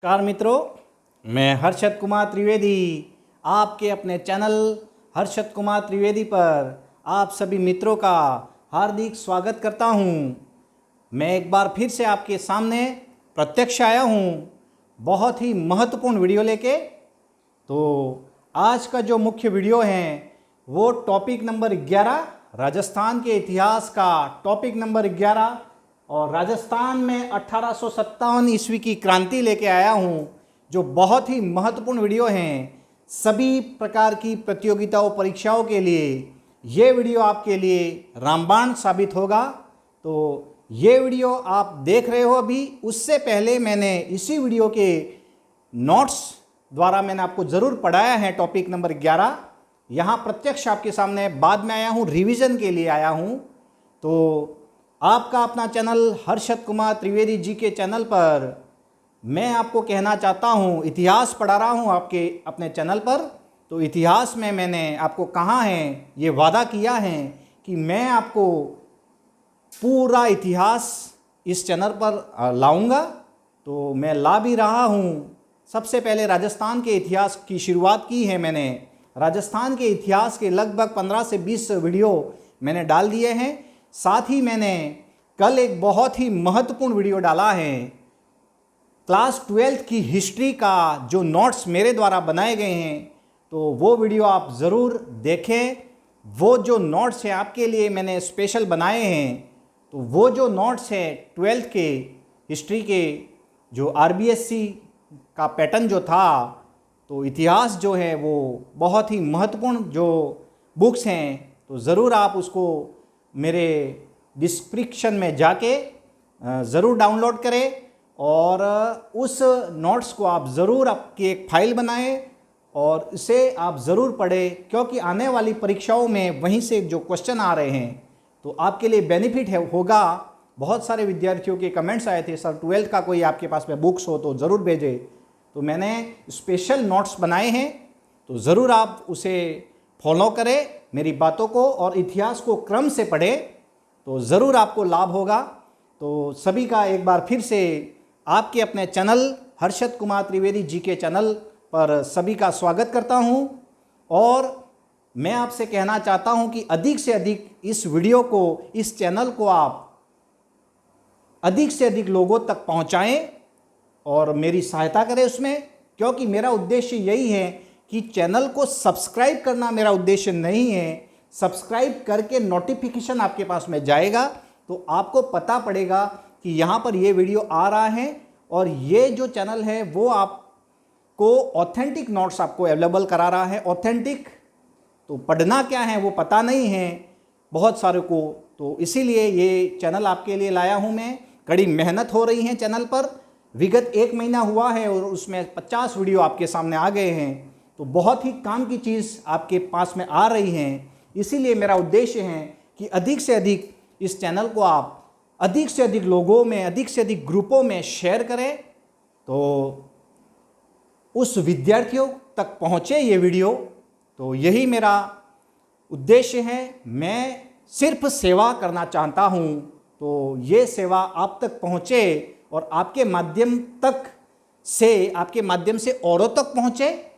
नमस्कार मित्रों, मैं हर्षद कुमार त्रिवेदी आपके अपने चैनल हर्षद कुमार त्रिवेदी पर आप सभी मित्रों का हार्दिक स्वागत करता हूं। मैं एक बार फिर से आपके सामने प्रत्यक्ष आया हूं बहुत ही महत्वपूर्ण वीडियो लेके। तो आज का जो मुख्य वीडियो है वो टॉपिक नंबर 11 राजस्थान के इतिहास का टॉपिक नंबर 11 और राजस्थान में 1857 ईस्वी की क्रांति लेके आया हूँ, जो बहुत ही महत्वपूर्ण वीडियो हैं सभी प्रकार की प्रतियोगिताओं परीक्षाओं के लिए। ये वीडियो आपके लिए रामबाण साबित होगा। तो ये वीडियो आप देख रहे हो अभी, उससे पहले मैंने इसी वीडियो के नोट्स द्वारा मैंने आपको ज़रूर पढ़ाया है टॉपिक नंबर 11। यहाँ प्रत्यक्ष आपके सामने बाद में आया हूँ, रिवीजन के लिए आया हूँ। तो आपका अपना चैनल हर्षद कुमार त्रिवेदी जी के चैनल पर मैं आपको कहना चाहता हूँ, इतिहास पढ़ा रहा हूँ आपके अपने चैनल पर। तो इतिहास में मैंने आपको कहा है, ये वादा किया है कि मैं आपको पूरा इतिहास इस चैनल पर लाऊंगा। तो मैं ला भी रहा हूँ। सबसे पहले राजस्थान के इतिहास की शुरुआत की है मैंने। राजस्थान के इतिहास के लगभग 15 से 20 वीडियो मैंने डाल दिए हैं। साथ ही मैंने कल एक बहुत ही महत्वपूर्ण वीडियो डाला है, क्लास 12th की हिस्ट्री का जो नोट्स मेरे द्वारा बनाए गए हैं। तो वो वीडियो आप ज़रूर देखें। वो जो नोट्स हैं आपके लिए मैंने स्पेशल बनाए हैं। तो वो जो नोट्स हैं 12th के हिस्ट्री के, जो RBSC का पैटर्न जो था, तो इतिहास जो है वो बहुत ही महत्वपूर्ण जो बुक्स हैं, तो ज़रूर आप उसको मेरे डिस्क्रिप्शन में जाके ज़रूर डाउनलोड करें और उस नोट्स को आप ज़रूर आपकी एक फाइल बनाएं और इसे आप ज़रूर पढ़ें, क्योंकि आने वाली परीक्षाओं में वहीं से जो क्वेश्चन आ रहे हैं तो आपके लिए बेनिफिट होगा। बहुत सारे विद्यार्थियों के कमेंट्स आए थे, सर 12th का कोई आपके पास में बुक्स हो तो ज़रूर भेजें। तो मैंने स्पेशल नोट्स बनाए हैं, तो ज़रूर आप उसे फॉलो करें, मेरी बातों को, और इतिहास को क्रम से पढ़ें, तो ज़रूर आपको लाभ होगा। तो सभी का एक बार फिर से आपके अपने चैनल हर्षद कुमार त्रिवेदी जी के चैनल पर सभी का स्वागत करता हूं। और मैं आपसे कहना चाहता हूं कि अधिक से अधिक इस वीडियो को, इस चैनल को आप अधिक से अधिक लोगों तक पहुंचाएं और मेरी सहायता करें उसमें, क्योंकि मेरा उद्देश्य यही है कि चैनल को सब्सक्राइब करना मेरा उद्देश्य नहीं है। सब्सक्राइब करके नोटिफिकेशन आपके पास में जाएगा तो आपको पता पड़ेगा कि यहाँ पर ये वीडियो आ रहा है और ये जो चैनल है वो आपको ऑथेंटिक नोट्स आपको अवेलेबल करा रहा है। ऑथेंटिक तो पढ़ना क्या है वो पता नहीं है बहुत सारे को, तो इसीलिए ये चैनल आपके लिए लाया हूँ मैं। कड़ी मेहनत हो रही है चैनल पर, विगत 1 महीना हुआ है और उसमें 50 वीडियो आपके सामने आ गए हैं। तो बहुत ही काम की चीज़ आपके पास में आ रही हैं। इसीलिए मेरा उद्देश्य है कि अधिक से अधिक इस चैनल को आप अधिक से अधिक लोगों में, अधिक से अधिक ग्रुपों में शेयर करें, तो उस विद्यार्थियों तक पहुँचे ये वीडियो। तो यही मेरा उद्देश्य है। मैं सिर्फ सेवा करना चाहता हूँ, तो ये सेवा आप तक पहुँचे और आपके माध्यम से औरों तक पहुँचे,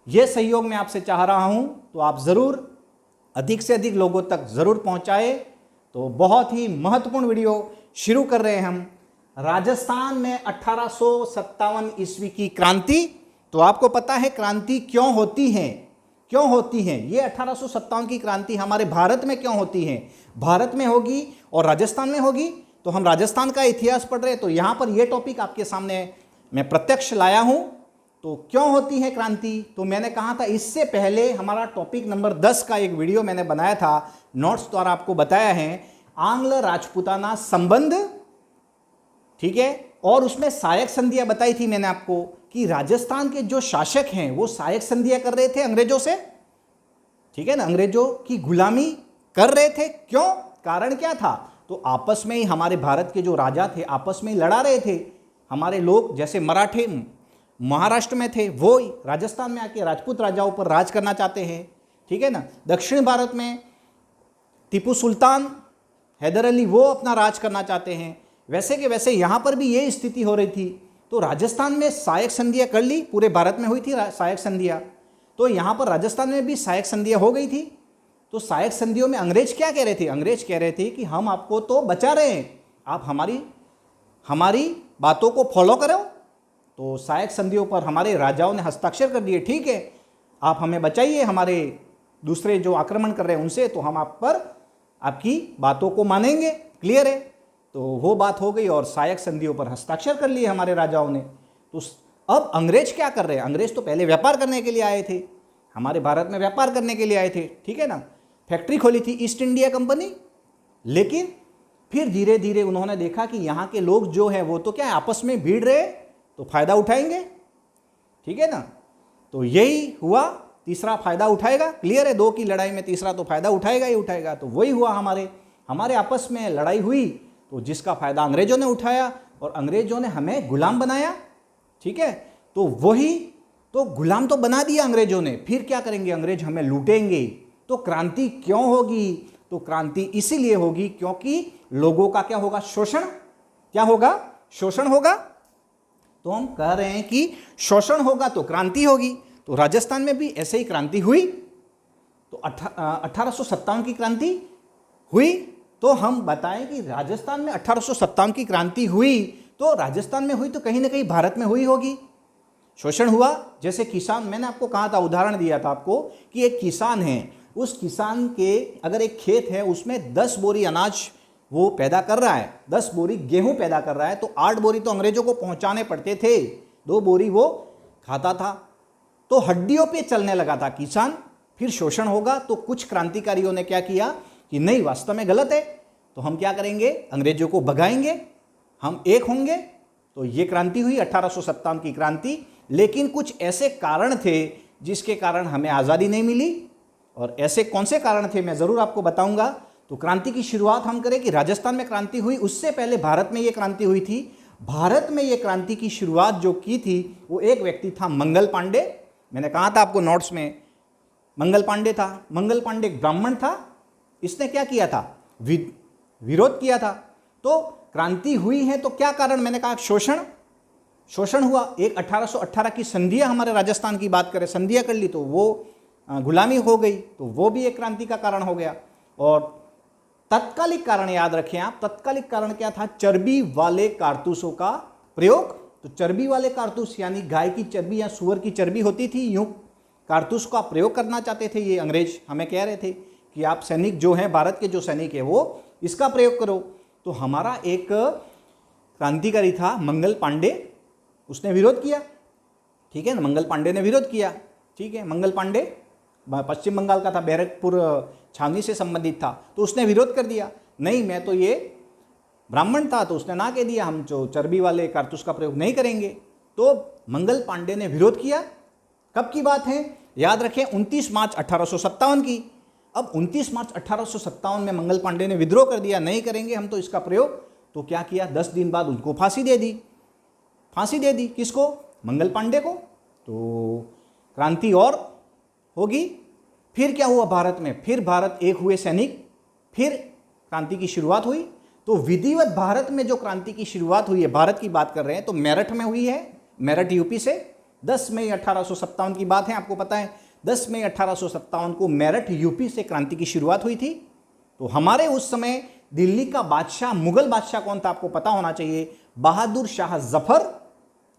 ये सहयोग मैं आपसे चाह रहा हूँ। तो आप ज़रूर अधिक से अधिक लोगों तक ज़रूर पहुँचाए। तो बहुत ही महत्वपूर्ण वीडियो शुरू कर रहे हैं हम। राजस्थान में 1857 ईस्वी की क्रांति। तो आपको पता है क्रांति क्यों होती है, ये 1857 की क्रांति हमारे भारत में क्यों होती है, भारत में होगी और राजस्थान में होगी। तो हम राजस्थान का इतिहास पढ़ रहे हैं, तो यहाँ पर ये टॉपिक आपके सामने मैं प्रत्यक्ष लाया हूँ। तो क्यों होती है क्रांति, तो मैंने कहा था इससे पहले हमारा टॉपिक नंबर 10 का एक वीडियो मैंने बनाया था, नोट्स द्वारा आपको बताया है, आंग्ल राजपूताना संबंध, ठीक है। और उसमें सहायक संधियां बताई थी मैंने आपको कि राजस्थान के जो शासक हैं वो सहायक संधियां कर रहे थे अंग्रेजों से, ठीक है ना, अंग्रेजों की गुलामी कर रहे थे। क्यों, कारण क्या था, तो आपस में ही हमारे भारत के जो राजा थे आपस में ही लड़ा रहे थे। हमारे लोग जैसे मराठे महाराष्ट्र में थे, वो राजस्थान में आके राजपूत राजाओं पर राज करना चाहते हैं, ठीक है ना। दक्षिण भारत में टीपू सुल्तान, हैदर अली, वो अपना राज करना चाहते हैं। वैसे के वैसे यहाँ पर भी ये स्थिति हो रही थी तो राजस्थान में सहायक संधियाँ कर ली, पूरे भारत में हुई थी सहायक संधियाँ, तो यहाँ पर राजस्थान में भी सहायक संधियाँ हो गई थी। तो सहायक संधियों में अंग्रेज क्या कह रहे थे? अंग्रेज कह रहे थे कि हम आपको तो बचा रहे हैं, आप हमारी बातों को फॉलो करो। तो सहायक संधियों पर हमारे राजाओं ने हस्ताक्षर कर दिए, ठीक है आप हमें बचाइए हमारे दूसरे जो आक्रमण कर रहे हैं उनसे, तो हम आप पर आपकी बातों को मानेंगे, क्लियर है। तो वो बात हो गई और सहायक संधियों पर हस्ताक्षर कर लिए हमारे राजाओं ने। तो अब अंग्रेज क्या कर रहे हैं? अंग्रेज तो पहले व्यापार करने के लिए आए थे, हमारे भारत में व्यापार करने के लिए आए थे, ठीक है ना, फैक्ट्री खोली थी ईस्ट इंडिया कंपनी। लेकिन फिर धीरे धीरे उन्होंने देखा कि यहाँ के लोग जो है वो तो क्या है, आपस में भीड़ रहे, तो फायदा उठाएंगे, ठीक है ना। तो यही हुआ, तीसरा फायदा उठाएगा, क्लियर है, दो की लड़ाई में तीसरा तो फायदा उठाएगा ही उठाएगा। तो वही हुआ, हमारे आपस में लड़ाई हुई, तो जिसका फायदा अंग्रेजों ने उठाया और अंग्रेजों ने हमें गुलाम बनाया, ठीक है। तो वही तो गुलाम तो बना दिया अंग्रेजों ने, फिर क्या करेंगे? अंग्रेज हमें लूटेंगे। तो क्रांति क्यों होगी? तो क्रांति इसीलिए होगी क्योंकि लोगों का क्या होगा? शोषण। क्या होगा? शोषण होगा। तो हम कह रहे हैं कि शोषण होगा तो क्रांति होगी। तो राजस्थान में भी ऐसे ही क्रांति हुई। तो 1857 की क्रांति हुई। तो हम बताएं कि राजस्थान में 1857 की क्रांति हुई, तो राजस्थान में हुई तो कहीं ना कहीं भारत में हुई होगी। शोषण हुआ, जैसे किसान, मैंने आपको कहा था, उदाहरण दिया था आपको कि एक किसान है, उस किसान के अगर एक खेत है उसमें 10 बोरी अनाज वो पैदा कर रहा है, 10 बोरी गेहूं पैदा कर रहा है, तो 8 बोरी तो अंग्रेजों को पहुंचाने पड़ते थे, 2 बोरी वो खाता था। तो हड्डियों पे चलने लगा था किसान। फिर शोषण होगा, तो कुछ क्रांतिकारियों ने क्या किया कि नहीं, वास्तव में गलत है, तो हम क्या करेंगे? अंग्रेजों को भगाएंगे, हम एक होंगे। तो ये क्रांति हुई 1857 की क्रांति। लेकिन कुछ ऐसे कारण थे जिसके कारण हमें आज़ादी नहीं मिली, और ऐसे कौन से कारण थे मैं ज़रूर आपको बताऊंगा। तो क्रांति की शुरुआत हम करें कि राजस्थान में क्रांति हुई, उससे पहले भारत में ये क्रांति हुई थी। भारत में ये क्रांति की शुरुआत जो की थी वो एक व्यक्ति था, मंगल पांडे। मैंने कहा था आपको नोट्स में, मंगल पांडे था। मंगल पांडे एक ब्राह्मण था। इसने क्या किया था? विरोध किया था। तो क्रांति हुई है तो क्या कारण? मैंने कहा शोषण हुआ। एक 1818 की संधियां, हमारे राजस्थान की बात करें, संधियां कर ली तो वो गुलामी हो गई, तो वो भी एक क्रांति का कारण हो गया। और तत्कालिक कारण याद रखें आप, तत्कालिक कारण क्या था? चर्बी वाले कारतूसों का प्रयोग। तो चर्बी वाले कारतूस यानी गाय की चर्बी या सुअर की चर्बी होती थी, यूं कारतूस का प्रयोग करना चाहते थे ये अंग्रेज। हमें कह रहे थे कि आप सैनिक जो हैं, भारत के जो सैनिक है वो इसका प्रयोग करो। तो हमारा एक क्रांतिकारी था मंगल पांडे, उसने विरोध किया, ठीक है ना, मंगल पांडे ने विरोध किया, ठीक है। मंगल पांडे पश्चिम बंगाल का था, बैरकपुर छावनी से संबंधित था। तो उसने विरोध कर दिया, नहीं मैं तो ये ब्राह्मण था, तो उसने ना कह दिया हम जो चर्बी वाले कारतूस का प्रयोग नहीं करेंगे। तो मंगल पांडे ने विरोध किया। कब की बात है? याद रखें 29 मार्च 1857 की। अब 29 मार्च 1857 में मंगल पांडे ने विद्रोह कर दिया, नहीं करेंगे हम तो इसका प्रयोग। तो क्या किया? 10 दिन बाद उनको फांसी दे दी। फांसी दे दी किसको? मंगल पांडे को। तो क्रांति और होगी। फिर क्या हुआ भारत में? फिर भारत एक हुए सैनिक, फिर क्रांति की शुरुआत हुई। तो विधिवत भारत में जो क्रांति की शुरुआत हुई है, भारत की बात कर रहे हैं, तो मेरठ में हुई है, मेरठ यूपी से। 10 मई 1857 की बात है, आपको पता है 10 मई 1857 को मेरठ यूपी से क्रांति की शुरुआत हुई थी। तो हमारे उस समय दिल्ली का बादशाह, मुगल बादशाह कौन था आपको पता होना चाहिए, बहादुर शाह जफर।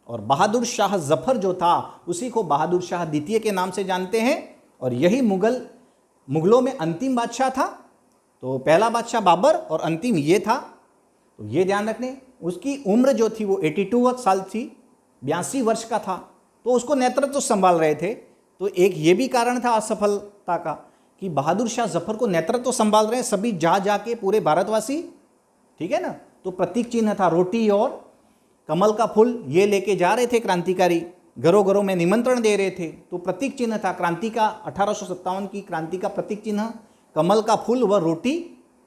और बहादुर शाह जफर जो था उसी को बहादुर शाह द्वितीय के नाम से जानते हैं, और यही मुगलों में अंतिम बादशाह था। तो पहला बादशाह बाबर और अंतिम ये था। तो ये ध्यान रखने, उसकी उम्र जो थी वो 82 साल थी, 82 वर्ष का था। तो उसको नेतृत्व तो संभाल रहे थे। तो एक ये भी कारण था असफलता का कि बहादुर शाह जफर को नेतृत्व तो संभाल रहे हैं सभी जा के पूरे भारतवासी, ठीक है ना। तो प्रतीक चिन्ह था रोटी और कमल का फूल, ये लेके जा रहे थे क्रांतिकारी, घरों घरों में निमंत्रण दे रहे थे। तो प्रतीक चिन्ह था क्रांति का, 1857 की क्रांति का प्रतीक चिन्ह कमल का फूल व रोटी।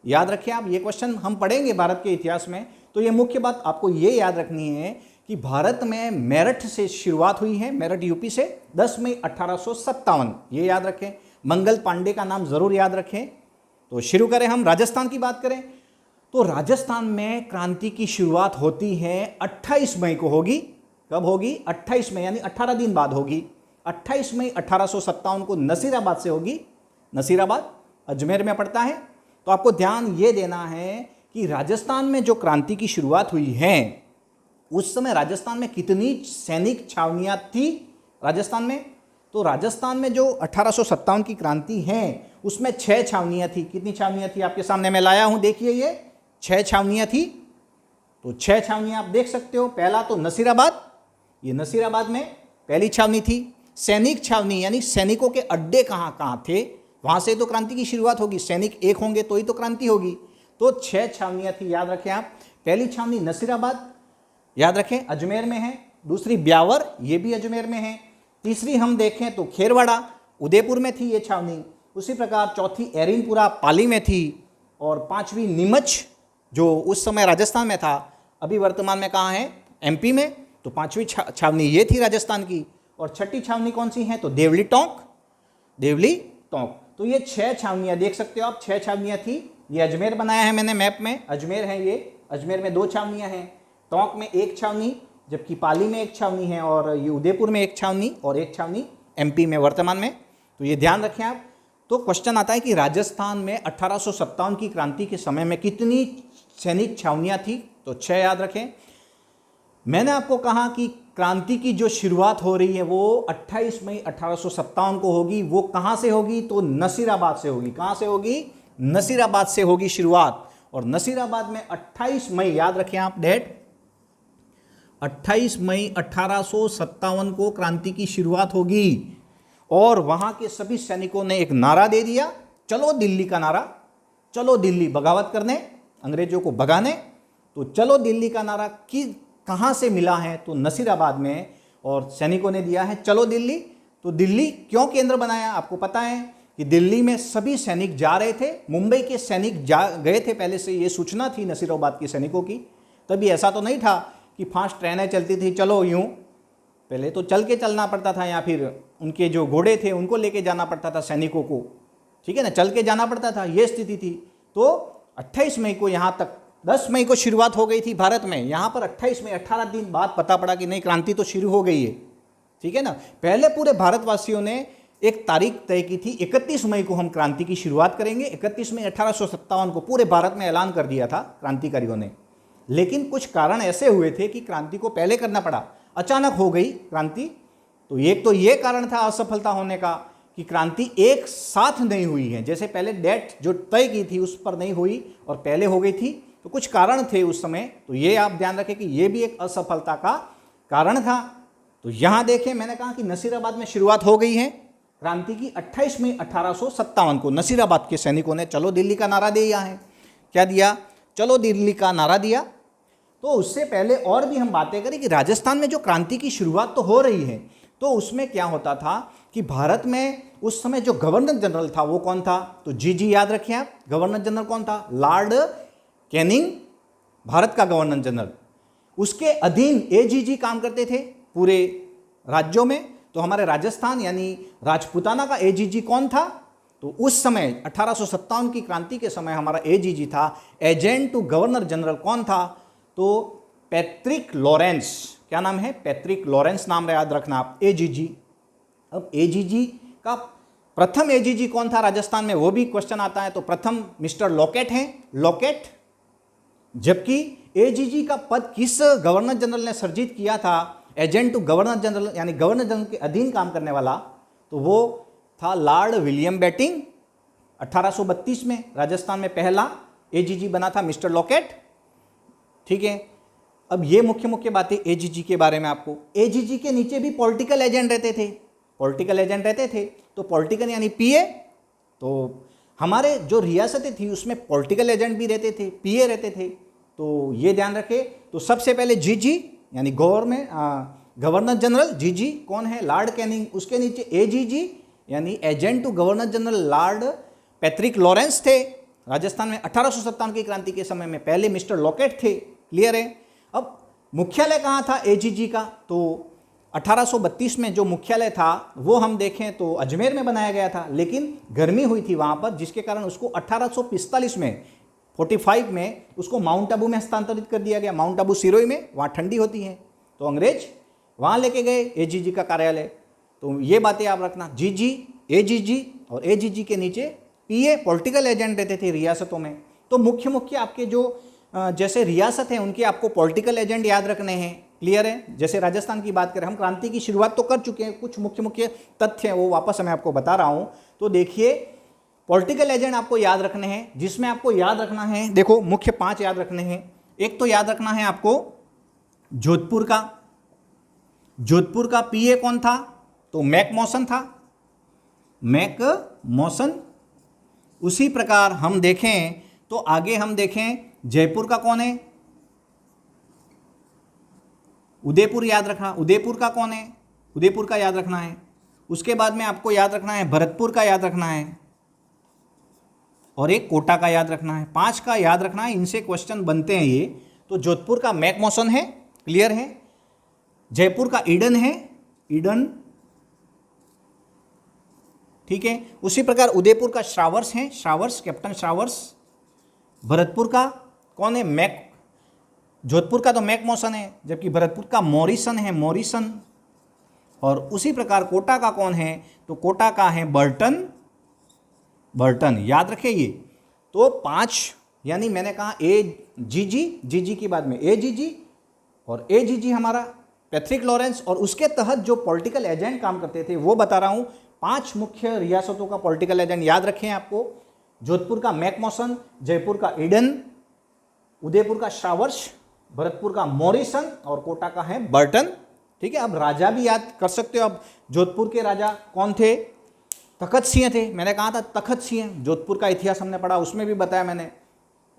याद रखें आप, ये क्वेश्चन हम पढ़ेंगे भारत के इतिहास में। तो ये मुख्य बात आपको ये याद रखनी है कि भारत में मेरठ से शुरुआत हुई है, मेरठ यूपी से 10 मई 1857, ये याद रखें। मंगल पांडे का नाम जरूर याद रखें। तो शुरू करें, हम राजस्थान की बात करें तो राजस्थान में क्रांति की शुरुआत होती है 28 मई को होगी। कब होगी? 28 में, यानी 18 दिन बाद होगी। 28 मई 1857 को नसीराबाद से होगी। नसीराबाद अजमेर में पड़ता है। तो आपको ध्यान ये देना है कि राजस्थान में जो क्रांति की शुरुआत हुई है, उस समय राजस्थान में कितनी सैनिक छावनियां थी राजस्थान में? तो राजस्थान में जो 1857 की क्रांति है उसमें 6 छावनियां थी। कितनी छावनियां थी? आपके सामने मैं लाया हूं, देखिए ये 6 छावनियां थी। तो 6 छावनियां आप देख सकते हो। पहला तो नसीराबाद, ये नसीराबाद में पहली छावनी थी। सैनिक छावनी यानी सैनिकों के अड्डे कहाँ कहाँ थे, वहां से तो क्रांति की शुरुआत होगी। सैनिक एक होंगे तो ही तो क्रांति होगी। तो 6 छावनियां थी, याद रखें आप। पहली छावनी नसीराबाद, याद रखें, अजमेर में है। दूसरी ब्यावर, ये भी अजमेर में है। तीसरी हम देखें तो खेरवाड़ा, उदयपुर में थी ये छावनी। उसी प्रकार चौथी एरिनपुरा, पाली में थी। और पांचवी नीमच, जो उस समय राजस्थान में था, अभी वर्तमान में कहाँ है? एमपी में। तो पांचवी छावनी ये थी राजस्थान की। और छठी छावनी कौन सी है? तो देवली टोंक, देवली टोंक। तो ये 6 छावनियाँ देख सकते हो आप, 6 छावनियाँ थी। ये अजमेर बनाया है मैंने मैप में, अजमेर है ये। अजमेर में 2 छावनियाँ हैं, टोंक में 1 छावनी, जबकि पाली में 1 छावनी है, और ये उदयपुर में 1 छावनी, और 1 छावनी एमपी में वर्तमान में। तो ये ध्यान रखें आप। तो क्वेश्चन आता है कि राजस्थान में 1857 की क्रांति के समय में कितनी सैनिक छावनियाँ थी? तो 6 याद रखें। मैंने आपको कहा कि क्रांति की जो शुरुआत हो रही है वो 28 मई 1857 को होगी। वो कहाँ से होगी? तो नसीराबाद से होगी। कहाँ से होगी? नसीराबाद से होगी शुरुआत। और नसीराबाद में 28 मई, याद रखें आप डेट, 28 मई 1857 को क्रांति की शुरुआत होगी। और वहां के सभी सैनिकों ने एक नारा दे दिया, चलो दिल्ली का नारा। चलो दिल्ली, बगावत करने, अंग्रेजों को भगाने। तो चलो दिल्ली का नारा कि कहाँ से मिला है? तो नसीराबाद में। और सैनिकों ने दिया है चलो दिल्ली। तो दिल्ली क्यों केंद्र बनाया? आपको पता है कि दिल्ली में सभी सैनिक जा रहे थे। मुंबई के सैनिक जा गए थे, पहले से ये सूचना थी नसीराबाद के सैनिकों की। तभी ऐसा तो नहीं था कि फास्ट ट्रेनें चलती थी, चलो यूं। पहले तो चल के चलना पड़ता था, या फिर उनके जो घोड़े थे उनको लेके जाना पड़ता था सैनिकों को, ठीक है ना, चल के जाना पड़ता था, ये स्थिति थी। तो 28 मई को यहाँ तक, 10 मई को शुरुआत हो गई थी भारत में, यहाँ पर 28 मई, 18 दिन बाद पता पड़ा कि नहीं, क्रांति तो शुरू हो गई है, ठीक है ना। पहले पूरे भारतवासियों ने एक तारीख तय की थी, 31 मई को हम क्रांति की शुरुआत करेंगे। 31 मई 1857 को पूरे भारत में ऐलान कर दिया था क्रांतिकारियों ने। लेकिन कुछ कारण ऐसे हुए थे कि क्रांति को पहले करना पड़ा, अचानक हो गई क्रांति। तो एक तो ये कारण था असफलता होने का कि क्रांति एक साथ नहीं हुई है, जैसे पहले डेट जो तय की थी उस पर नहीं हुई और पहले हो गई थी। तो कुछ कारण थे उस समय, तो ये आप ध्यान रखें कि ये भी एक असफलता का कारण था। तो यहाँ देखें, मैंने कहा कि नसीराबाद में शुरुआत हो गई है क्रांति की 28 मई 1857 को। नसीराबाद के सैनिकों ने चलो दिल्ली का नारा दिया है। क्या दिया? चलो दिल्ली का नारा दिया। तो उससे पहले और भी हम बातें करें कि राजस्थान में जो क्रांति की शुरुआत तो हो रही है, तो उसमें क्या होता था कि भारत में उस समय जो गवर्नर जनरल था वो कौन था? तो जी याद रखें आप, गवर्नर जनरल कौन था? लॉर्ड कैनिंग, भारत का गवर्नर जनरल। उसके अधीन एजीजी काम करते थे पूरे राज्यों में। तो हमारे राजस्थान यानी राजपूताना का एजीजी कौन था? तो उस समय 1857 की क्रांति के समय हमारा एजीजी था, एजेंट टू गवर्नर जनरल कौन था? तो पैट्रिक लॉरेंस। क्या नाम है? पैट्रिक लॉरेंस नाम याद रखना आप, एजीजी। अब एजीजी का प्रथम एजीजी कौन था राजस्थान में, वो भी क्वेश्चन आता है। तो प्रथम मिस्टर लॉकेट हैं, लॉकेट। जबकि एजीजी का पद किस गवर्नर जनरल ने सर्जित किया था? एजेंट टू गवर्नर जनरल, यानी गवर्नर जनरल के अधीन काम करने वाला, तो वो था लॉर्ड विलियम बेटिंग। 1832 में राजस्थान में पहला एजीजी बना था मिस्टर लॉकेट, ठीक है। अब ये मुख्य मुख्य बातें एजीजी के बारे में आपको। एजीजी के नीचे भी पॉलिटिकल एजेंट रहते थे, पॉलिटिकल एजेंट रहते थे। तो पॉलिटिकल यानी पीए। तो हमारे जो रियासतें थी उसमें पॉलिटिकल एजेंट भी रहते थे, पीए रहते थे। तो ये ध्यान रखें। तो सबसे पहले जीजी यानी गवर्नर जनरल, जीजी कौन है? Lord Canning. उसके नीचे एजीजी यानी agent to governor general Lord Patrick Lawrence थे। राजस्थान में 1857 की क्रांति के समय में पहले मिस्टर लॉकेट थे। क्लियर है? अब मुख्यालय कहाँ था एजीजी का? तो 1832 में जो मुख्यालय था वो हम देखें तो अजमेर में बनाया गया था, लेकिन गर्मी हुई थी वहाँ पर, जिसके कारण उसको 1845 में 45 में उसको माउंट आबू में हस्तांतरित कर दिया गया। माउंट आबू सिरोही में, वहाँ ठंडी होती है। तो अंग्रेज वहाँ लेके गए एजीजी का कार्यालय। तो ये बातें आप रखना, जीजी, एजीजी और एजीजी के नीचे पीए पॉलिटिकल एजेंट रहते थे रियासतों में। तो मुख्य मुख्य आपके जो जैसे रियासत हैं उनके आपको पॉलिटिकल एजेंट याद रखने हैं। क्लियर है? जैसे राजस्थान की बात करें, हम क्रांति की शुरुआत तो कर चुके हैं, कुछ मुख्य मुख्य तथ्य हैं वो वापस मैं आपको बता रहा हूँ। तो देखिए, पॉलिटिकल एजेंट आपको याद रखने हैं, जिसमें आपको याद रखना है, देखो मुख्य 5 याद रखने हैं। एक तो याद रखना है आपको जोधपुर का। जोधपुर का पीए कौन था? तो मैकमॉसन था, मैकमॉसन। उसी प्रकार हम देखें तो आगे हम देखें जयपुर का कौन है? उदयपुर याद रखना, उदयपुर का कौन है? उदयपुर का याद रखना है। उसके बाद में आपको याद रखना है भरतपुर का याद रखना है, और एक कोटा का याद रखना है। 5 का याद रखना है, इनसे क्वेश्चन बनते हैं ये। तो जोधपुर का मैकमॉसन है, क्लियर है। जयपुर का ईडन है, ईडन, ठीक है। उसी प्रकार उदयपुर का श्रावर्स है, श्रावर्स, कैप्टन श्रावर्स। भरतपुर का कौन है? जोधपुर का तो मैकमॉसन है, जबकि भरतपुर का मॉरिसन है, मॉरिसन। और उसी प्रकार कोटा का कौन है? तो कोटा का है बर्टन, बर्टन। याद रखें ये। तो 5, यानी मैंने कहा एजीजी, जीजी की बाद में एजीजी, और एजीजी हमारा पैट्रिक लॉरेंस, और उसके तहत जो पॉलिटिकल एजेंट काम करते थे वो बता रहा हूँ। 5 मुख्य रियासतों का पॉलिटिकल एजेंट याद रखें आपको। जोधपुर का मैकमॉसन, जयपुर का ईडन, उदयपुर का श्रावर्स, भरतपुर का मॉरिसन, और कोटा का है बर्टन। ठीक है। अब राजा भी याद कर सकते हो। अब जोधपुर के राजा कौन थे? तखत सिंह थे। मैंने कहा था तखत सिंह, जोधपुर का इतिहास हमने पढ़ा, उसमें भी बताया मैंने,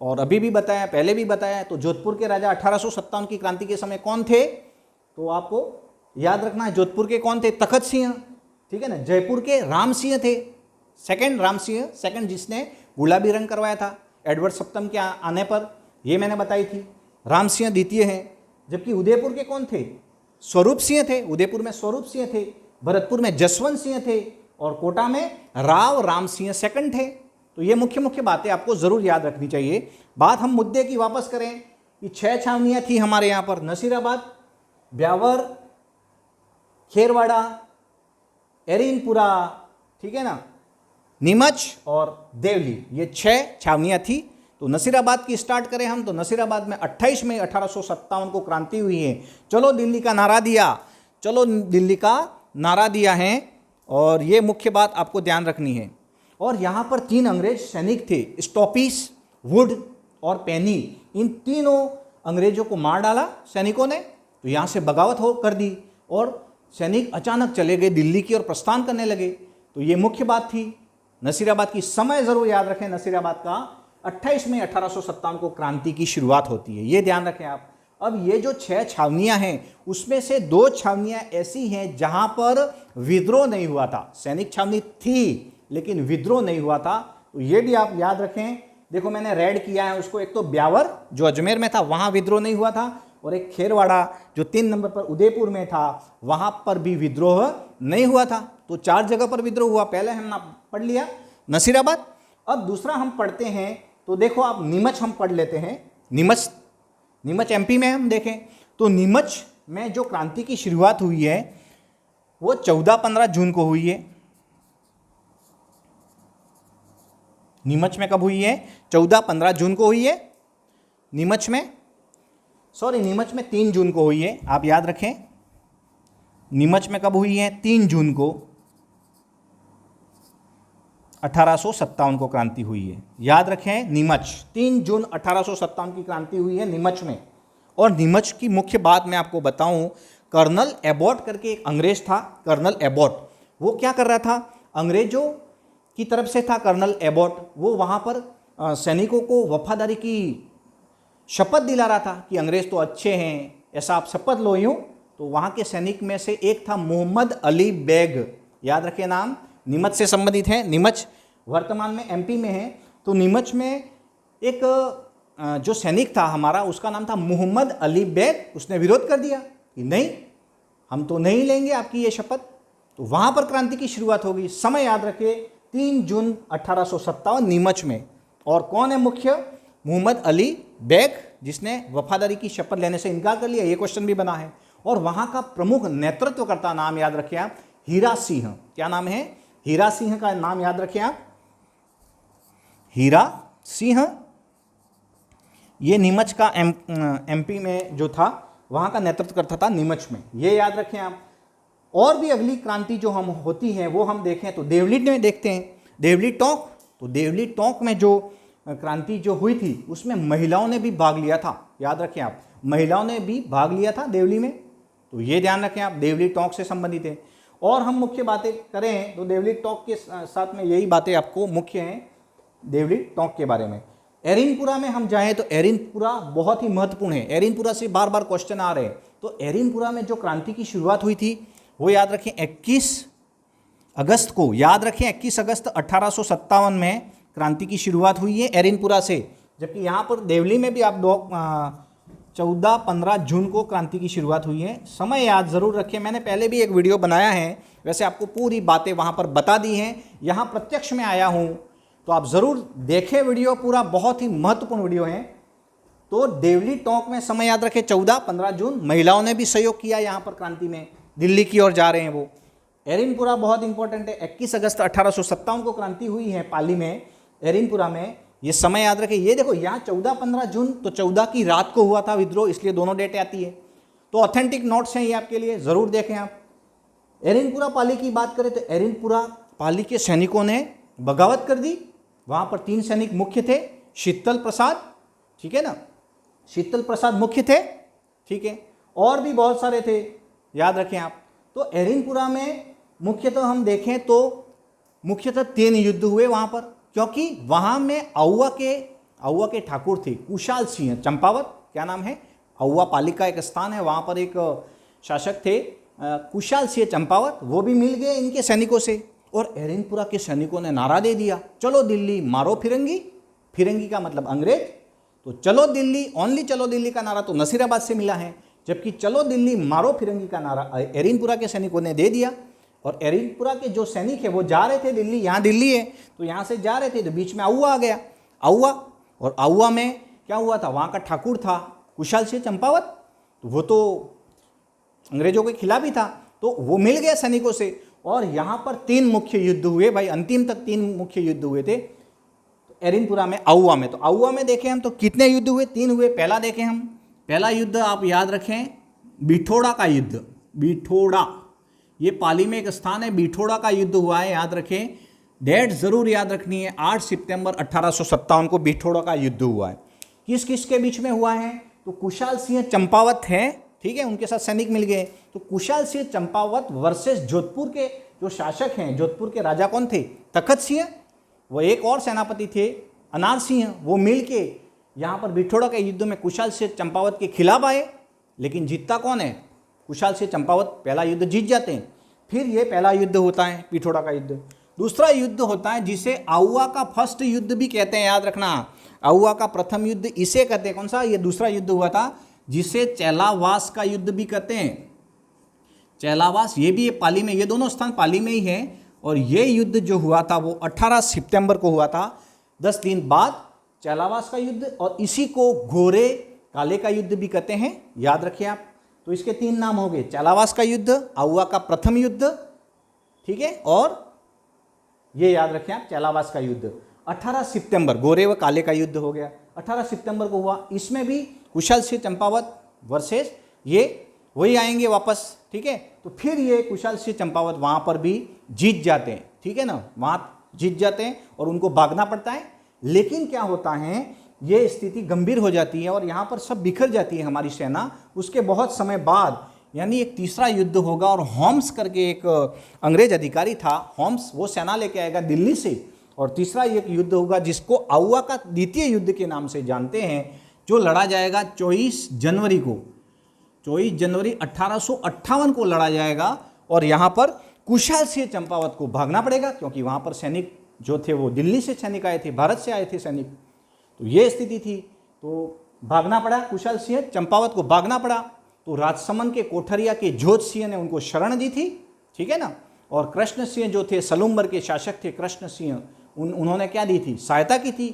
और अभी भी बताया, पहले भी बताया। तो जोधपुर के राजा 1857 की क्रांति के समय कौन थे? तो आपको याद रखना है जोधपुर के कौन थे? तखत सिंह, ठीक है ना। जयपुर के राम सिंह थे, सेकंड राम सिंह, सेकंड, जिसने गुलाबी रंग करवाया था एडवर्ड सप्तम के आने पर, ये मैंने बताई थी। राम सिंह द्वितीय है। जबकि उदयपुर के कौन थे? स्वरूप सिंह थे, उदयपुर में स्वरूप सिंह थे, भरतपुर में जसवंत सिंह थे, और कोटा में राव राम सिंह सेकंड थे। तो ये मुख्य मुख्य बातें आपको जरूर याद रखनी चाहिए। बात हम मुद्दे की वापस करें कि 6 छावनियां थी हमारे यहाँ पर, नसीराबाद, ब्यावर, खेरवाड़ा, एरीनपुरा, ठीक है ना, नीमच और देवली, ये 6 छावनियां थी। तो नसीराबाद की स्टार्ट करें हम, तो नसीराबाद में 28 मई 1857 को क्रांति हुई है। चलो दिल्ली का नारा दिया, चलो दिल्ली का नारा दिया है, और ये मुख्य बात आपको ध्यान रखनी है। और यहाँ पर 3 अंग्रेज सैनिक थे, स्टॉपिस, वुड और पेनी। इन तीनों अंग्रेजों को मार डाला सैनिकों ने। तो यहाँ से बगावत हो कर दी, और सैनिक अचानक चले गए दिल्ली की और प्रस्थान करने लगे। तो ये मुख्य बात थी। नसीराबाद की समय जरूर याद रखें, नसीराबाद का 28 मई 1857 को क्रांति की शुरुआत होती है, ये ध्यान रखें आप। अब ये जो 6 छावनियां हैं, उसमें से 2 छावनियां ऐसी हैं जहां पर विद्रोह नहीं हुआ था। सैनिक छावनी थी लेकिन विद्रोह नहीं हुआ था, तो ये भी आप याद रखें। देखो मैंने रेड किया है उसको, एक तो ब्यावर जो अजमेर में था, वहां विद्रोह नहीं हुआ था, और एक खेरवाड़ा जो 3 नंबर पर उदयपुर में था, वहां पर भी विद्रोह नहीं हुआ था। तो 4 जगह पर विद्रोह हुआ। पहले हमने पढ़ लिया नसीराबाद। अब दूसरा हम पढ़ते हैं, तो देखो आप नीमच हम पढ़ लेते हैं। नीमच एमपी में हम देखें तो नीमच में जो क्रांति की शुरुआत हुई है वो 14-15 जून को हुई है। नीमच में कब हुई है? 14-15 जून को हुई है। नीमच में 3 जून को हुई है, आप याद रखें। नीमच में कब हुई है? 3 जून को 1857 को क्रांति हुई है, याद रखें। नीमच 3 जून 1857 की क्रांति हुई है नीमच में। और नीमच की मुख्य बात मैं आपको बताऊं, कर्नल एबॉट करके एक अंग्रेज था, कर्नल एबॉट। वो क्या कर रहा था? अंग्रेजों की तरफ से था कर्नल एबॉट। वो वहाँ पर सैनिकों को वफादारी की शपथ दिला रहा था कि अंग्रेज तो अच्छे हैं, ऐसा आप शपथ लो यूँ। तो वहाँ के सैनिक में से एक था मोहम्मद अली बेग, याद रखें नाम, नीमच से संबंधित है। नीमच वर्तमान में एमपी में है। तो नीमच में एक जो सैनिक था हमारा, उसका नाम था मोहम्मद अली बेग। उसने विरोध कर दिया कि नहीं, हम तो नहीं लेंगे आपकी ये शपथ। तो वहाँ पर क्रांति की शुरुआत होगी। समय याद रखिए, 3 जून 1857 नीमच में। और कौन है मुख्य? मोहम्मद अली बेग, जिसने वफादारी की शपथ लेने से इनकार कर लिया। ये क्वेश्चन भी बना है। और वहाँ का प्रमुख नेतृत्वकर्ता नाम याद रखें आप, हीरा सिंह। क्या नाम है? हीरा सिंह का नाम याद रखें आप, हीरा सिंह। ये नीमच का एमपी में जो था वहाँ का नेतृत्व करता था, नीमच में, ये याद रखें आप। और भी अगली क्रांति जो हम होती है वो हम देखें तो देवली में देखते हैं, देवली टोंक। तो देवली टोंक में जो क्रांति जो हुई थी उसमें महिलाओं ने भी भाग लिया था, याद रखें आप, महिलाओं ने भी भाग लिया था देवली में। तो ये ध्यान रखें आप, देवली टोंक से संबंधित है। और हम मुख्य बातें करें तो देवली टोंक के साथ में यही बातें आपको मुख्य हैं देवली टोंक के बारे में। एरिनपुरा में हम जाएं तो एरिनपुरा बहुत ही महत्वपूर्ण है, एरिनपुरा से बार बार क्वेश्चन आ रहे हैं। तो एरिनपुरा में जो क्रांति की शुरुआत हुई थी वो याद रखें 21 अगस्त को, याद रखें 21 अगस्त 1857 में क्रांति की शुरुआत हुई है एरिनपुरा से। जबकि यहाँ पर देवली में भी आप 14-15 जून को क्रांति की शुरुआत हुई है। समय याद ज़रूर रखें, मैंने पहले भी एक वीडियो बनाया है, वैसे आपको पूरी बातें वहाँ पर बता दी हैं। यहाँ प्रत्यक्ष में आया हूँ तो आप ज़रूर देखें वीडियो पूरा, बहुत ही महत्वपूर्ण वीडियो है। तो देवली टोंक में समय याद रखें 14-15 जून, महिलाओं ने भी सहयोग किया यहाँ पर क्रांति में, दिल्ली की ओर जा रहे हैं वो। एरिनपुरा बहुत इंपॉर्टेंट है, 21 अगस्त 1857 को क्रांति हुई है पाली में, एरिनपुरा में, ये समय याद रखें। ये देखो यहाँ 14-15 जून, तो 14 की रात को हुआ था विद्रोह, इसलिए दोनों डेट आती है। तो ऑथेंटिक नोट्स हैं ये आपके लिए, ज़रूर देखें आप। एरिनपुरा पाली की बात करें तो एरिनपुरा पाली के सैनिकों ने बगावत कर दी। वहाँ पर 3 सैनिक मुख्य थे, शीतल प्रसाद, ठीक है ना, शीतल प्रसाद मुख्य थे, ठीक है, और भी बहुत सारे थे, याद रखें आप। तो एरिनपुरा में मुख्यतः हम देखें तो मुख्यतः 3 युद्ध हुए वहाँ पर, क्योंकि वहाँ में औवा के ठाकुर थे कुशाल सिंह चंपावत, क्या नाम है, औवा पाली का एक स्थान है, वहाँ पर एक शासक थे कुशाल सिंह चंपावत, वो भी मिल गए इनके सैनिकों से। और एरिनपुरा के सैनिकों ने नारा दे दिया, चलो दिल्ली मारो फिरंगी, फिरंगी का मतलब अंग्रेज। तो चलो दिल्ली, ओनली चलो दिल्ली का नारा तो नसीराबाद से मिला है, जबकि चलो दिल्ली मारो फिरंगी का नारा एरिनपुरा के सैनिकों ने दे दिया। और एरिनपुरा के जो सैनिक है वो जा रहे थे दिल्ली, यहाँ दिल्ली है तो यहाँ से जा रहे थे, तो बीच में औवा आ गया, औवा। और औवा में क्या हुआ था, वहाँ का ठाकुर था कुशाल सिंह चंपावत, तो वो तो अंग्रेजों के खिलाफ ही था, तो वो मिल गया सैनिकों से। और यहाँ पर 3 मुख्य युद्ध हुए भाई, अंतिम तक 3 मुख्य युद्ध हुए थे एरिनपुरा में, औवा में। तो औवा में देखें हम तो कितने युद्ध हुए, 3 हुए। पहला देखें हम, पहला युद्ध आप याद रखें बिठोड़ा का युद्ध, बिठोड़ा, ये पाली में एक स्थान है, बिठोड़ा का युद्ध हुआ है, याद रखें, डेट जरूर याद रखनी है, 8 सितंबर 1857 को बिठोड़ा का युद्ध हुआ है। किस किस के बीच में हुआ है, तो कुशाल सिंह चंपावत है, ठीक है, उनके साथ सैनिक मिल गए। तो कुशाल सिंह चंपावत वर्सेस जोधपुर के जो शासक हैं, जोधपुर के राजा कौन थे, तखत सिंह, वो एक और सेनापति थे अनार सिंह, वो मिल के यहाँ पर बिठोड़ा के युद्ध में कुशाल सिंह चंपावत के खिलाफ आए। लेकिन जीतता कौन है, कुशाल सिंह चंपावत पहला युद्ध जीत जाते हैं। फिर ये पहला युद्ध होता है बिठोड़ा का युद्ध। दूसरा युद्ध होता है जिसे औवा का फर्स्ट युद्ध भी कहते हैं, याद रखना, औवा का प्रथम युद्ध इसे कहते हैं। कौन सा, ये दूसरा युद्ध हुआ था जिसे चेलावास का युद्ध भी कहते हैं, चेलावास, ये भी पाली में, ये दोनों स्थान पाली में ही है। और ये युद्ध जो हुआ था वो 18 सितंबर को हुआ था, 10 दिन बाद चेलावास का युद्ध। और इसी को गोरे काले का युद्ध भी कहते हैं, याद रखिए आप। तो इसके 3 नाम हो गए, चेलावास का युद्ध, औवा का प्रथम युद्ध, ठीक है, और ये याद रखें आप चेलावास का युद्ध। 18 सितंबर गोरे व काले का युद्ध हो गया, 18 सितंबर को हुआ। इसमें भी कुशाल सिंह चंपावत वर्सेस ये वही आएंगे वापस, ठीक है। तो फिर ये कुशाल सिंह चंपावत वहाँ पर भी जीत जाते हैं, ठीक है ना, वहाँ जीत जाते हैं और उनको भागना पड़ता है। लेकिन क्या होता है, ये स्थिति गंभीर हो जाती है और यहाँ पर सब बिखर जाती है हमारी सेना। उसके बहुत समय बाद यानी एक तीसरा युद्ध होगा और होम्स करके एक अंग्रेज अधिकारी था, होम्स, वो सेना लेके आएगा दिल्ली से। और तीसरा एक युद्ध होगा जिसको औवा का द्वितीय युद्ध के नाम से जानते हैं, जो लड़ा जाएगा 24 जनवरी को, 24 जनवरी 1858 को लड़ा जाएगा। और यहाँ पर कुशाल सिंह चंपावत को भागना पड़ेगा, क्योंकि वहाँ पर सैनिक जो थे वो दिल्ली से सैनिक आए थे, भारत से आए थे सैनिक। तो ये स्थिति थी, तो भागना पड़ा, कुशाल सिंह चंपावत को भागना पड़ा। तो राजसमंद के कोठरिया के जोध सिंह ने उनको शरण दी थी, ठीक है ना। और कृष्ण सिंह जो थे, सलूम्बर के शासक थे कृष्ण सिंह, उन्होंने क्या दी थी, सहायता की थी,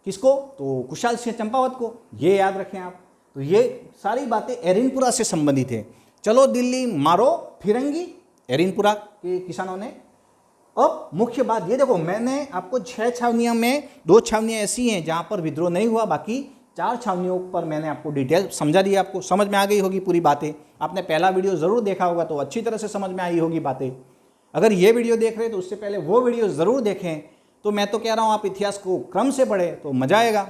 किसको, तो कुशाल सिंह चंपावत को। ये याद रखें आप। तो ये सारी बातें एरिनपुरा से संबंधित है। चलो दिल्ली मारो फिरंगी, एरिनपुरा के किसानों ने। अब मुख्य बात ये देखो, मैंने आपको 6 छावनियों में 2 छावनियाँ ऐसी हैं जहाँ पर विद्रोह नहीं हुआ, बाकी 4 छावनियों पर मैंने आपको डिटेल समझा दिया। आपको समझ में आ गई होगी पूरी बातें। आपने पहला वीडियो ज़रूर देखा होगा तो अच्छी तरह से समझ में आई होगी बातें। अगर ये वीडियो देख रहे हैं तो उससे पहले वो वीडियो ज़रूर देखें। तो मैं तो कह रहा हूँ आप इतिहास को क्रम से पढ़ें तो मज़ा आएगा।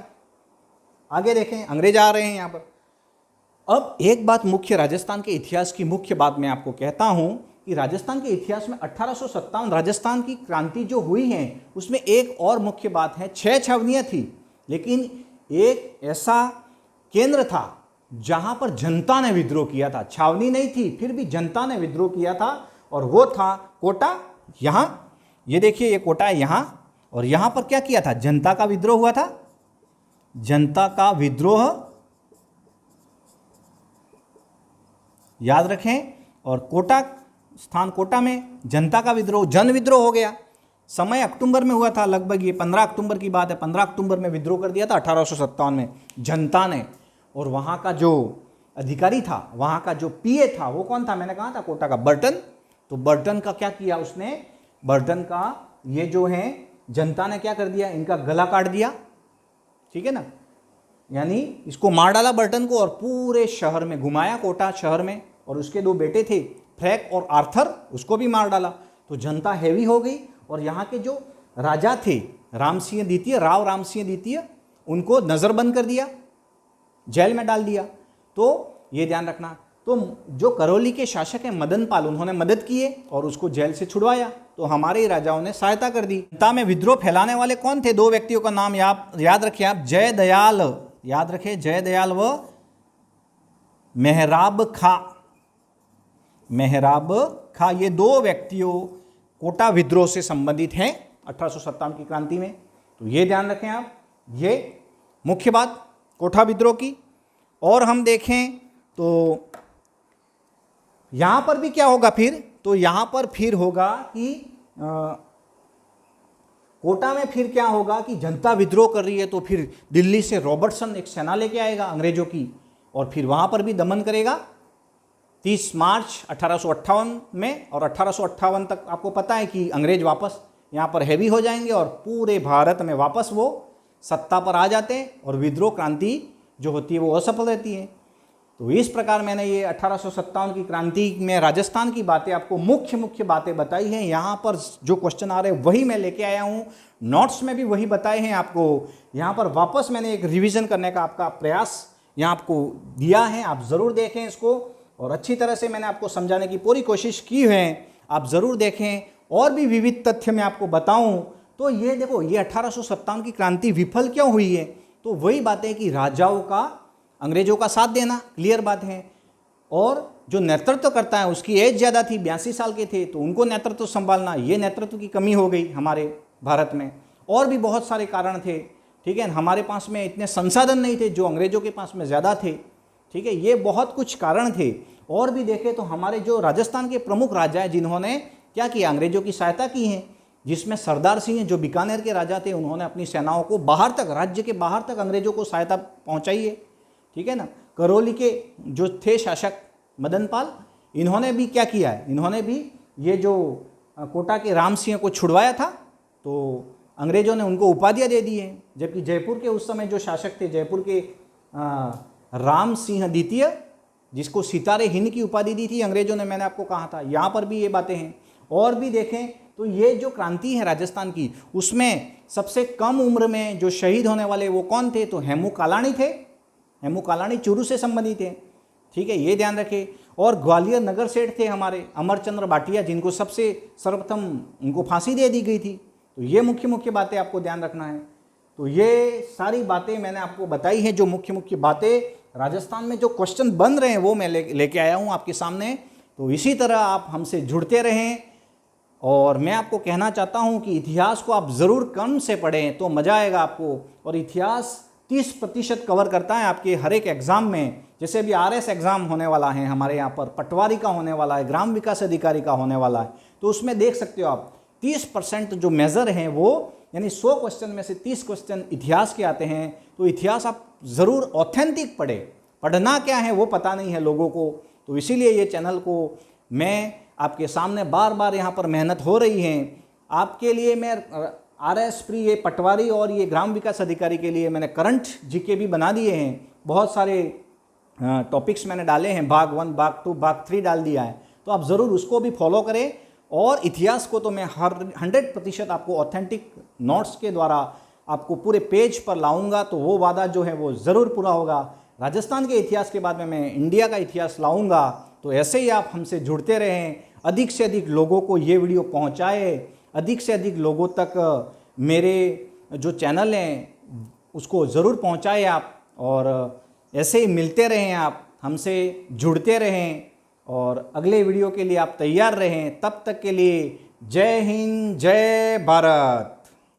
आगे देखें, अंग्रेज आ रहे हैं यहाँ पर। अब एक बात मुख्य राजस्थान के इतिहास की मुख्य बात मैं आपको कहता हूँ कि राजस्थान के इतिहास में 1857 राजस्थान की क्रांति जो हुई है उसमें एक और मुख्य बात है। 6 छावनियाँ थी, लेकिन एक ऐसा केंद्र था जहाँ पर जनता ने विद्रोह किया था। छावनी नहीं थी, फिर भी जनता ने विद्रोह किया था, और वो था कोटा। यहाँ ये देखिए, ये कोटा है यहाँ, और यहाँ पर क्या किया था? जनता का विद्रोह हुआ था। जनता का विद्रोह याद रखें। और कोटा, स्थान कोटा में जनता का विद्रोह, जन विद्रोह हो गया। समय अक्टूबर में हुआ था, लगभग ये 15 अक्टूबर की बात है। 15 अक्टूबर में विद्रोह कर दिया था 1857 में जनता ने। और वहाँ का जो अधिकारी था, वहाँ का जो पीए था, वो कौन था? मैंने कहा था कोटा का बर्टन। तो बर्टन का क्या किया उसने? बर्टन का ये जो है जनता ने क्या कर दिया? इनका गला काट दिया, ठीक है ना, यानी इसको मार डाला बर्टन को, और पूरे शहर में घुमाया, कोटा शहर में। और उसके 2 बेटे थे, फ्रैंक और आर्थर, उसको भी मार डाला। तो जनता हैवी हो गई, और यहाँ के जो राजा थे राम सिंह द्वितीय, राव राम सिंह द्वितीय, उनको नज़रबंद कर दिया, जेल में डाल दिया। तो ये ध्यान रखना। तो जो करौली के शासक हैं मदन पाल, उन्होंने मदद की है और उसको जेल से छुड़वाया। तो हमारे राजाओं ने सहायता कर दी। जनता में विद्रोह फैलाने वाले कौन थे? 2 व्यक्तियों का नाम याद रखिए आप। जयदयाल, याद रखें, जयदयाल व मेहराब खां। मेहराब खां, ये 2 व्यक्तियों कोटा विद्रोह से संबंधित हैं 1857 की क्रांति में। तो ये ध्यान रखें आप, ये मुख्य बात कोटा विद्रोह की। और हम देखें तो यहाँ पर भी क्या होगा फिर? तो यहाँ पर फिर होगा कि कोटा में फिर क्या होगा कि जनता विद्रोह कर रही है, तो फिर दिल्ली से रॉबर्टसन एक सेना लेके आएगा अंग्रेजों की, और फिर वहाँ पर भी दमन करेगा 30 मार्च 1858 में। और 1858 तक आपको पता है कि अंग्रेज वापस यहाँ पर हैवी हो जाएंगे, और पूरे भारत में वापस वो सत्ता पर आ जाते हैं, और विद्रोह क्रांति जो होती है वो असफल रहती है। तो इस प्रकार मैंने ये 1857 की क्रांति में राजस्थान की बातें आपको मुख्य बातें बताई हैं। यहाँ पर जो क्वेश्चन आ रहे हैं वही मैं लेके आया हूँ, नोट्स में भी वही बताए हैं आपको। यहाँ पर वापस मैंने एक रिवीजन करने का आपका प्रयास यहाँ आपको दिया है, आप ज़रूर देखें इसको, और अच्छी तरह से मैंने आपको समझाने की पूरी कोशिश की है, आप ज़रूर देखें। और भी विविध तथ्य मैं आपको बताऊँ तो ये देखो, ये 1857 की क्रांति विफल क्यों हुई है? तो वही बात है कि राजाओं का अंग्रेजों का साथ देना, क्लियर बात है। और जो नेतृत्व करता है उसकी एज ज़्यादा थी, 82 साल के थे, तो उनको नेतृत्व संभालना, ये नेतृत्व की कमी हो गई हमारे भारत में। और भी बहुत सारे कारण थे, ठीक है। हमारे पास में इतने संसाधन नहीं थे जो अंग्रेजों के पास में ज़्यादा थे, ठीक है। ये बहुत कुछ कारण थे। और भी देखें तो हमारे जो राजस्थान के प्रमुख राजा हैं जिन्होंने क्या किया? अंग्रेजों की सहायता की है, जिसमें सरदार सिंह जो बीकानेर के राजा थे, उन्होंने अपनी सेनाओं को बाहर तक, राज्य के बाहर तक अंग्रेजों को सहायता पहुंचाई है, ठीक है ना। करौली के जो थे शासक मदन पाल, इन्होंने भी क्या किया है? इन्होंने भी ये जो कोटा के राम सिंह को छुड़वाया था, तो अंग्रेजों ने उनको उपाधियाँ दे दी हैं। जबकि जयपुर के उस समय जो शासक थे, जयपुर के राम सिंह द्वितीय, जिसको सितारे हिंद की उपाधि दी थी अंग्रेजों ने, मैंने आपको कहा था, यहाँ पर भी ये बातें हैं। और भी देखें तो ये जो क्रांति है राजस्थान की, उसमें सबसे कम उम्र में जो शहीद होने वाले वो कौन थे? तो हेमू कालाणी थे। हेमू कालाणी चूरू से संबंधित थे, ठीक है, ये ध्यान रखें। और ग्वालियर नगर सेठ थे हमारे अमरचंद्र भाटिया, जिनको सबसे सर्वप्रथम उनको फांसी दे दी गई थी। तो ये मुख्य बातें आपको ध्यान रखना है। तो ये सारी बातें मैंने आपको बताई हैं, जो मुख्य बातें राजस्थान में जो क्वेश्चन बन रहे हैं वो मैं लेके आया हूँ आपके सामने। तो इसी तरह आप हमसे जुड़ते रहें। और मैं आपको कहना चाहता हूँ कि इतिहास को आप ज़रूर कम से पढ़ें तो मज़ा आएगा आपको। और इतिहास 30% कवर करता है आपके हर एक एग्ज़ाम में। जैसे अभी RS एग्ज़ाम होने वाला है हमारे यहाँ पर, पटवारी का होने वाला है, ग्राम विकास अधिकारी का होने वाला है, तो उसमें देख सकते हो आप 30% जो मेज़र हैं वो, यानी 100 क्वेश्चन में से 30 क्वेश्चन इतिहास के आते हैं। तो इतिहास आप ज़रूर ऑथेंटिक पढ़ें। पढ़ना क्या है वो पता नहीं है लोगों को, तो इसीलिए ये चैनल को मैं आपके सामने बार बार यहाँ पर मेहनत हो रही है आपके लिए। मैं RS प्री ये पटवारी और ये ग्राम विकास अधिकारी के लिए मैंने करंट जीके भी बना दिए हैं। बहुत सारे टॉपिक्स मैंने डाले हैं, भाग 1, भाग 2, भाग 3 डाल दिया है, तो आप ज़रूर उसको भी फॉलो करें। और इतिहास को तो मैं 100% आपको ऑथेंटिक नोट्स के द्वारा आपको पूरे पेज पर लाऊंगा, तो वो वादा जो है वो ज़रूर पूरा होगा। राजस्थान के इतिहास के बाद में मैं इंडिया का इतिहास लाऊंगा। तो ऐसे ही आप हमसे जुड़ते रहें, अधिक से अधिक लोगों को ये वीडियो पहुंचाए, अधिक से अधिक लोगों तक मेरे जो चैनल हैं उसको ज़रूर पहुंचाए आप। और ऐसे ही मिलते रहें, आप हमसे जुड़ते रहें और अगले वीडियो के लिए आप तैयार रहें। तब तक के लिए जय हिंद, जय भारत।